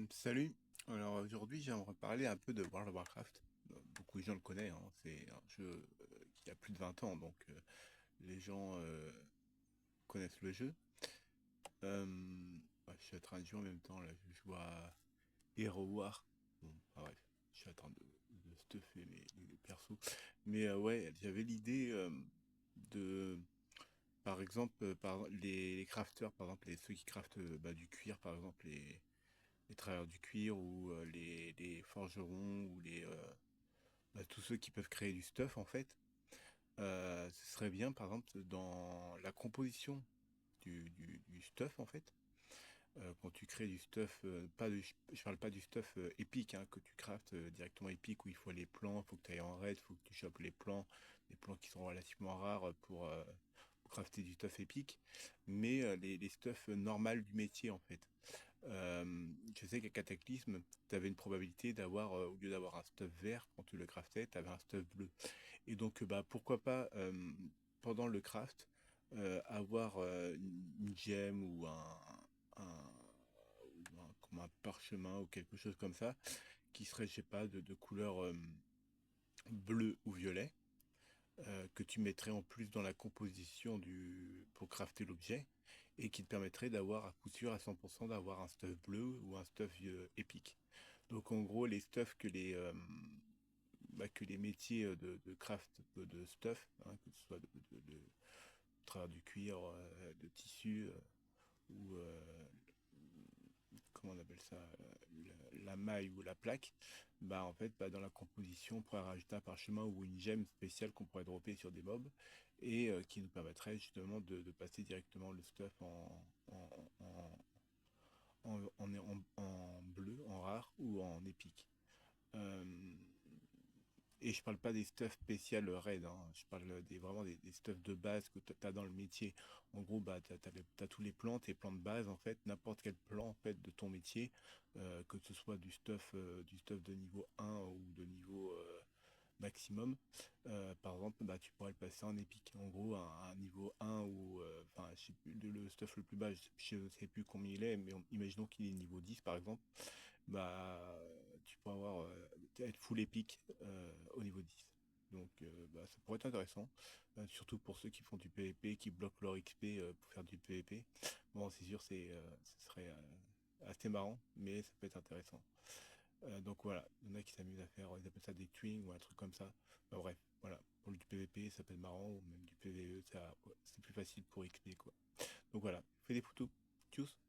Salut. Alors aujourd'hui, j'aimerais parler un peu de World of Warcraft. Beaucoup de gens le connaissent, hein. C'est un jeu qui a plus de 20 ans, donc les gens connaissent le jeu. Ouais, je suis en train de jouer en même temps, là, je joue à Hero War. Bon, bref, je suis en train de stuffer les persos. Mais ouais, j'avais l'idée de, par exemple, les crafters, par exemple, ceux qui craftent du cuir, par exemple, les travailleurs du cuir ou les forgerons ou tous ceux qui peuvent créer du stuff en fait. Ce serait bien par exemple dans la composition du stuff en fait. Quand tu crées du stuff, je parle pas du stuff épique hein, que tu craftes directement épique où il faut les plans, il faut que tu ailles en raid, il faut que tu chopes les plans qui sont relativement rares pour crafter du stuff épique, mais les stuffs normales du métier en fait. Je sais qu'à Cataclysme, tu avais une probabilité d'avoir, au lieu d'avoir un stuff vert quand tu le craftais, tu avais un stuff bleu. Et donc, pourquoi pas, pendant le craft, avoir une gemme un, comme un parchemin ou quelque chose comme ça, qui serait, je sais pas, de couleur bleu ou violet que tu mettrais en plus dans la composition pour crafter l'objet et qui te permettrait d'avoir à coup sûr à 100% d'avoir un stuff bleu ou un stuff épique. Donc en gros les stuffs que les métiers de craft de stuff, hein, que ce soit de travers du cuir, de tissu ou comment on appelle ça, la maille ou la plaque, en fait, dans la composition, on pourrait rajouter un parchemin ou une gemme spéciale qu'on pourrait dropper sur des mobs et qui nous permettrait justement de passer directement le stuff en bleu, en rare ou en épique. Euh, et je parle pas des stuffs spécial raid, hein. Je parle vraiment des stuffs de base que tu as dans le métier. En gros, t'as tous les plans, tes plans de base, en fait, n'importe quel plan, en fait, de ton métier, que ce soit du stuff de niveau 1 ou de niveau maximum. Par exemple, tu pourrais le passer en épique. En gros, un niveau 1 ou, enfin, je sais plus, le stuff le plus bas, je sais plus combien il est, mais imaginons qu'il est niveau 10, par exemple, bah, tu pourrais être full épique au niveau 10. Donc, ça pourrait être intéressant, surtout pour ceux qui font du PvP, qui bloquent leur XP pour faire du PvP. Bon, c'est sûr, ce serait assez marrant, mais ça peut être intéressant. Donc voilà, il y en a qui s'amusent à faire, ils appellent ça des twins ou un truc comme ça. Bref, voilà, pour du PvP, ça peut être marrant, ou même du PvE, ouais, c'est plus facile pour XP, quoi. Donc voilà, fais des photos. Tchuss!